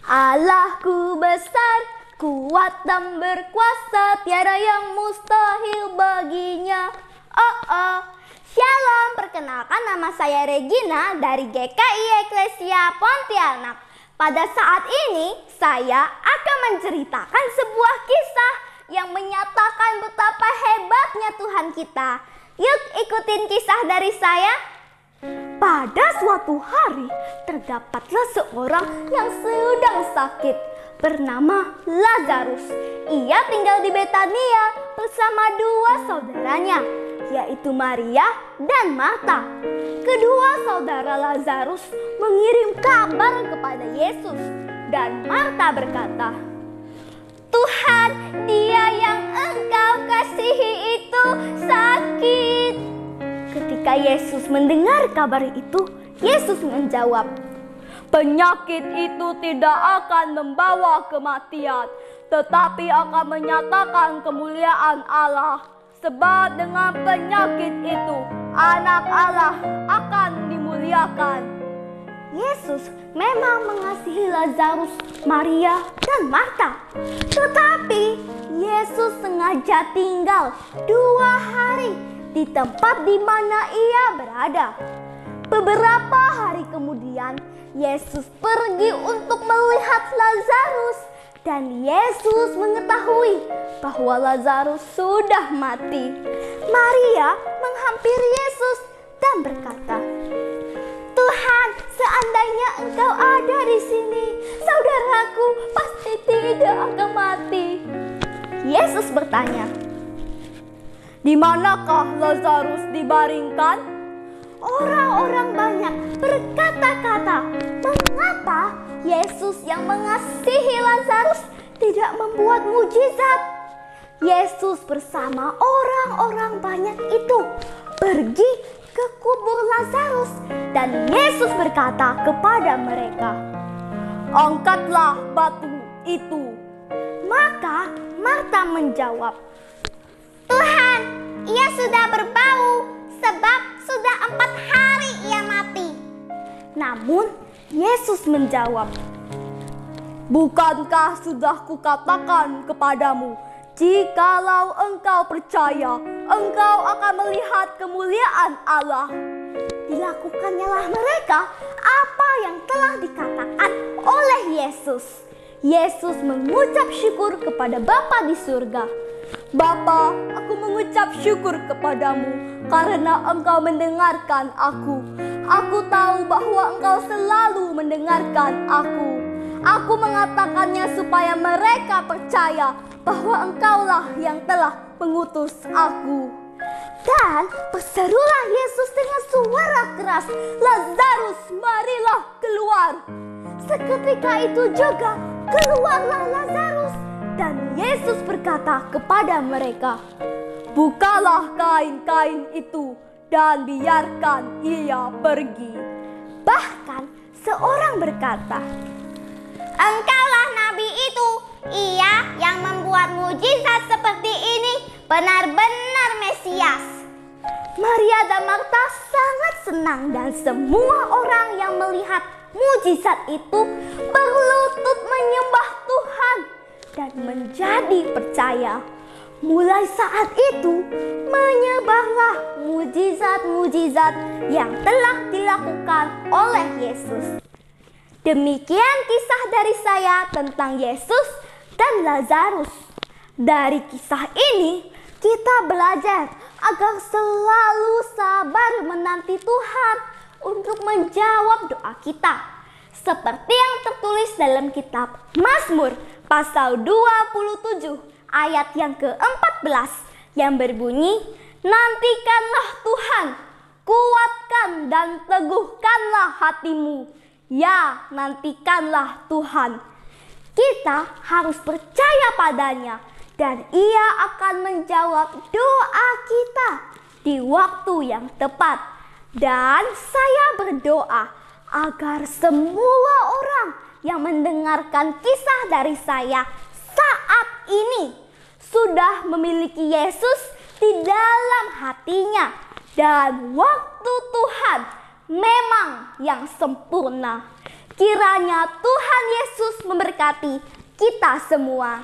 Allahku besar, kuat dan berkuasa, tiada yang mustahil baginya. Shalom, perkenalkan nama saya Regina dari GKI Eklesia Pontianak. Pada saat ini saya akan menceritakan sebuah kisah yang menyatakan betapa hebatnya Tuhan kita. Yuk ikutin kisah dari saya. Pada suatu hari terdapatlah seorang yang sedang sakit bernama Lazarus. Ia tinggal di Betania bersama dua saudaranya, yaitu Maria dan Marta. Kedua saudara Lazarus mengirim kabar kepada Yesus dan Marta berkata, "Tuhan, dia yang Engkau kasihi itu sakit." Ketika Yesus mendengar kabar itu, Yesus menjawab, "Penyakit itu tidak akan membawa kematian, tetapi akan menyatakan kemuliaan Allah. Sebab dengan penyakit itu, Anak Allah akan dimuliakan." Yesus memang mengasihi Lazarus, Maria, dan Marta. Tetapi Yesus sengaja tinggal 2 hari di tempat di mana ia berada. Beberapa hari kemudian, Yesus pergi untuk melihat Lazarus, dan Yesus mengetahui bahwa Lazarus sudah mati. Maria menghampiri Yesus dan berkata, "Tuhan, seandainya Engkau ada di sini, saudaraku pasti tidak akan mati." Yesus bertanya, "Di manakah Lazarus dibaringkan?" Orang-orang banyak berkata-kata, "Mengapa Yesus yang mengasihi Lazarus tidak membuat mujizat?" Yesus bersama orang-orang banyak itu pergi ke kubur Lazarus, dan Yesus berkata kepada mereka, "Angkatlah batu itu." Maka Marta menjawab, "Tuhan, ia sudah berbau, sebab sudah 4 hari ia mati." Namun Yesus menjawab, "Bukankah sudah kukatakan kepadamu, jikalau engkau percaya, engkau akan melihat kemuliaan Allah?" Dilakukannya mereka apa yang telah dikatakan oleh Yesus. Yesus mengucap syukur kepada Bapa di surga. "Bapa, aku mengucap syukur kepadamu karena Engkau mendengarkan aku. Aku tahu bahwa Engkau selalu mendengarkan aku. Aku mengatakannya supaya mereka percaya bahwa Engkaulah yang telah mengutus aku." Dan berserulah Yesus dengan suara keras, "Lazarus, marilah keluar." Seketika itu juga keluarlah Lazarus, dan Yesus berkata kepada mereka, "Bukalah kain-kain itu dan biarkan ia pergi." Bahkan seorang berkata, "Engkaulah nabi itu, ia yang membuat mujizat seperti ini, benar-benar Mesias." Maria dan Marta sangat senang, dan semua orang yang melihat mujizat itu berlutut menyembah Tuhan dan menjadi percaya. Mulai saat itu menyebarlah mujizat-mujizat yang telah dilakukan oleh Yesus. Demikian kisah dari saya tentang Yesus dan Lazarus. Dari kisah ini kita belajar agar selalu sabar menanti Tuhan untuk menjawab doa kita. Seperti yang tertulis dalam kitab Mazmur pasal 27 ayat yang ke-14 yang berbunyi, "Nantikanlah Tuhan, kuatkan dan teguhkanlah hatimu. Ya, nantikanlah Tuhan." Kita harus percaya padanya, dan Ia akan menjawab doa kita di waktu yang tepat. Dan saya berdoa agar semua orang yang mendengarkan kisah dari saya saat ini sudah memiliki Yesus di dalam hatinya, dan waktu Tuhan memang yang sempurna. Kiranya Tuhan Yesus memberkati kita semua.